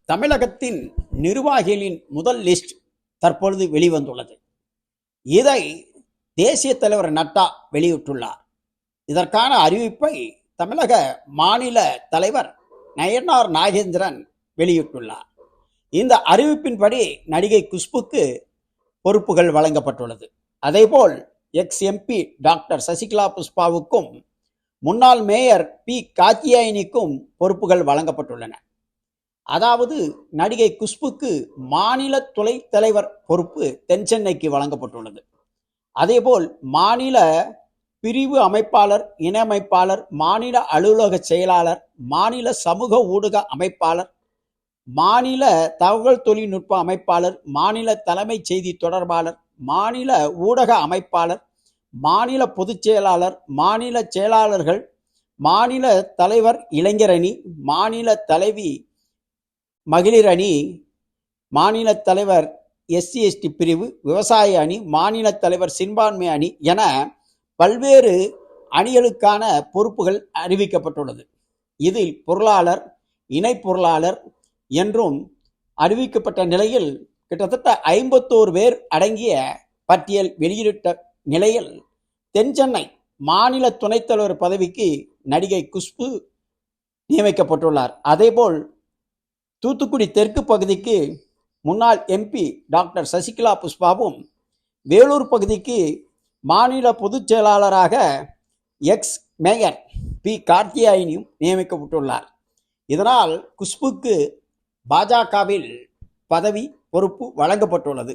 தமிழகத்தின் நிர்வாகிகளின் முதல் லிஸ்ட் தற்பொழுது வெளிவந்துள்ளது. இதை தேசிய தலைவர் நட்டா வெளியிட்டுள்ளார். இதற்கான அறிவிப்பை தமிழக மாநில தலைவர் நயனார் நாகேந்திரன் வெளியிட்டுள்ளார். இந்த அறிவிப்பின்படி நடிகை குஷ்புக்கு பொறுப்புகள் வழங்கப்பட்டுள்ளது. அதேபோல் எக்ஸ் எம்பி டாக்டர் சசிகலா புஷ்பாவுக்கும் முன்னாள் மேயர் பி காத்தியாயினிக்கும் பொறுப்புகள் வழங்கப்பட்டுள்ளன. அதாவது நடிகை குஷ்புக்கு மாநில துணைத் தலைவர் பொறுப்பு தென்சென்னைக்கு வழங்கப்பட்டுள்ளது. அதேபோல் மாநில பிரிவு அமைப்பாளர், இணை அமைப்பாளர், மாநில அலுவலக செயலாளர், மாநில சமூக ஊடக அமைப்பாளர், மாநில தகவல் தொழில்நுட்ப அமைப்பாளர், மாநில தலைமை செய்தி தொடர்பாளர், மாநில ஊடக அமைப்பாளர், மாநில பொதுச் செயலாளர், மாநில செயலாளர்கள், மாநில தலைவர் இளைஞர் அணி, மாநில தலைவி மகளிர் அணி, மாநில தலைவர் எஸ்சி எஸ்டி பிரிவு, விவசாய அணி, மாநில தலைவர் சிறுபான்மை அணி என பல்வேறு அணிகளுக்கான பொறுப்புகள் அறிவிக்கப்பட்டுள்ளது. இதில் பொருளாளர், இணை பொருளாளர் என்றும் அறிவிக்கப்பட்ட நிலையில் கிட்டத்தட்ட 51 பேர் அடங்கிய பட்டியல் வெளியிட்ட நிலையில் தென்சென்னை மாநில துணைத் தலைவர் பதவிக்கு நடிகை குஷ்பு நியமிக்கப்பட்டுள்ளார். அதேபோல் தூத்துக்குடி தெற்கு பகுதிக்கு முன்னாள் எம்பி டாக்டர் சசிகலா புஷ்பாவும், வேலூர் பகுதிக்கு மாநில பொதுச் செயலாளராக எக்ஸ் மேயர் பி கார்த்தியாயினியும் நியமிக்கப்பட்டுள்ளார். இதனால் குஷ்புக்கு பாஜகவில் பதவி பொறுப்பு வழங்கப்பட்டுள்ளது.